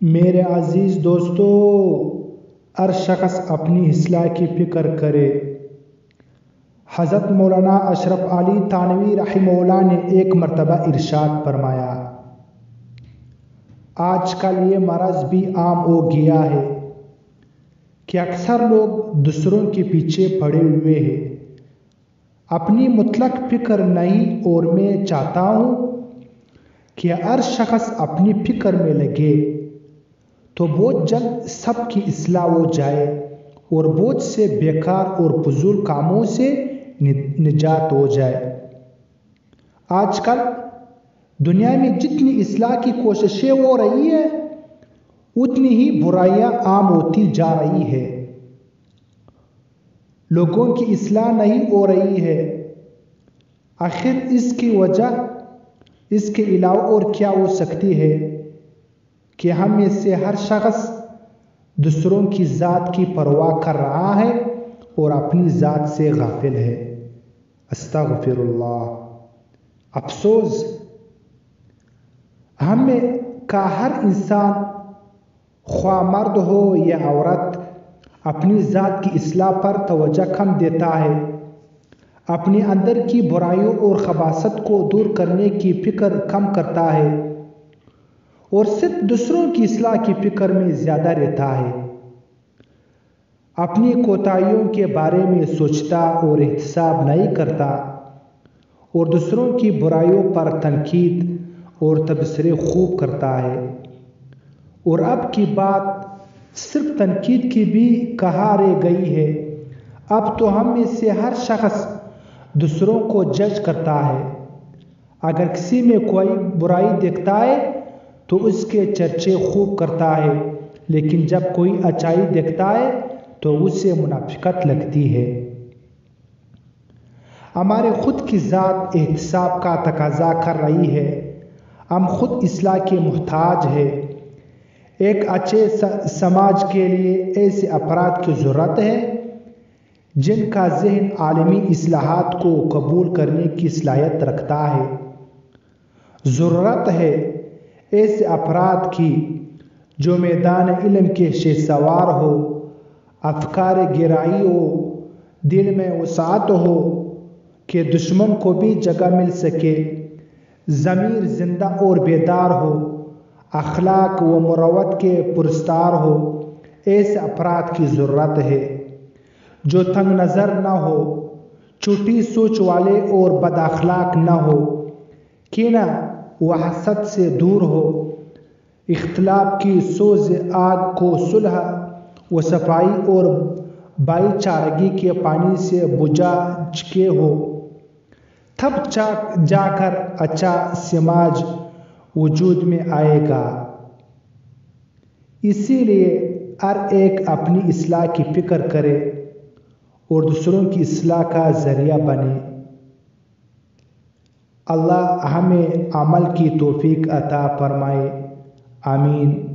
میرے عزیز دوستو، ہر شخص اپنی اصلاح کی فکر کرے۔ حضرت مولانا اشرف علی تھانوی رحمہ اللہ نے ایک مرتبہ ارشاد فرمایا، آج کل یہ مرض بھی عام ہو گیا ہے کہ اکثر لوگ دوسروں کے پیچھے پڑے ہوئے ہیں، اپنی مطلق فکر نہیں، اور میں چاہتا ہوں کہ ہر شخص اپنی فکر میں لگے تو بہت جلد سب کی اصلاح ہو جائے اور بہت سے بیکار اور فضول کاموں سے نجات ہو جائے۔ آج کل دنیا میں جتنی اصلاح کی کوششیں ہو رہی ہیں اتنی ہی برائیاں عام ہوتی جا رہی ہے، لوگوں کی اصلاح نہیں ہو رہی ہے۔ آخر اس کی وجہ اس کے علاوہ اور کیا ہو سکتی ہے کہ ہم میں سے ہر شخص دوسروں کی ذات کی پرواہ کر رہا ہے اور اپنی ذات سے غافل ہے۔ استغفر اللہ۔ افسوس، ہم میں کا ہر انسان، خواہ مرد ہو یا عورت، اپنی ذات کی اصلاح پر توجہ کم دیتا ہے، اپنے اندر کی برائیوں اور خباثت کو دور کرنے کی فکر کم کرتا ہے اور صرف دوسروں کی اصلاح کی فکر میں زیادہ رہتا ہے، اپنی کوتاہیوں کے بارے میں سوچتا اور احتساب نہیں کرتا اور دوسروں کی برائیوں پر تنقید اور تبصرے خوب کرتا ہے۔ اور اب کی بات صرف تنقید کی بھی کہاں رہ گئی ہے، اب تو ہم میں سے ہر شخص دوسروں کو جج کرتا ہے۔ اگر کسی میں کوئی برائی دیکھتا ہے تو اس کے چرچے خوب کرتا ہے، لیکن جب کوئی اچائی دیکھتا ہے تو اسے منافقت لگتی ہے۔ ہمارے خود کی ذات احتساب کا تقاضا کر رہی ہے، ہم خود اصلاح کے محتاج ہیں۔ ایک اچھے سماج کے لیے ایسے افراد کی ضرورت ہے جن کا ذہن عالمی اصلاحات کو قبول کرنے کی صلاحیت رکھتا ہے۔ ضرورت ہے ایسے افراد کی جو میدان علم کے شہسوار ہو، افکار گہرائی ہو، دل میں وسعت ہو کہ دشمن کو بھی جگہ مل سکے، ضمیر زندہ اور بیدار ہو، اخلاق و مروت کے پرستار ہو۔ ایسے افراد کی ضرورت ہے جو تنگ نظر نہ ہو، چھوٹی سوچ والے اور بد اخلاق نہ ہو، کینہ و حسد سے دور ہو، اختلاف کی سوز آگ کو صلح و صفائی اور بھائی چارگی کے پانی سے بجھا چکے ہو، تب جا کر اچھا سماج وجود میں آئے گا۔ اسی لیے ہر ایک اپنی اصلاح کی فکر کرے اور دوسروں کی اصلاح کا ذریعہ بنے۔ اللہ ہمیں عمل کی توفیق عطا فرمائے، آمین۔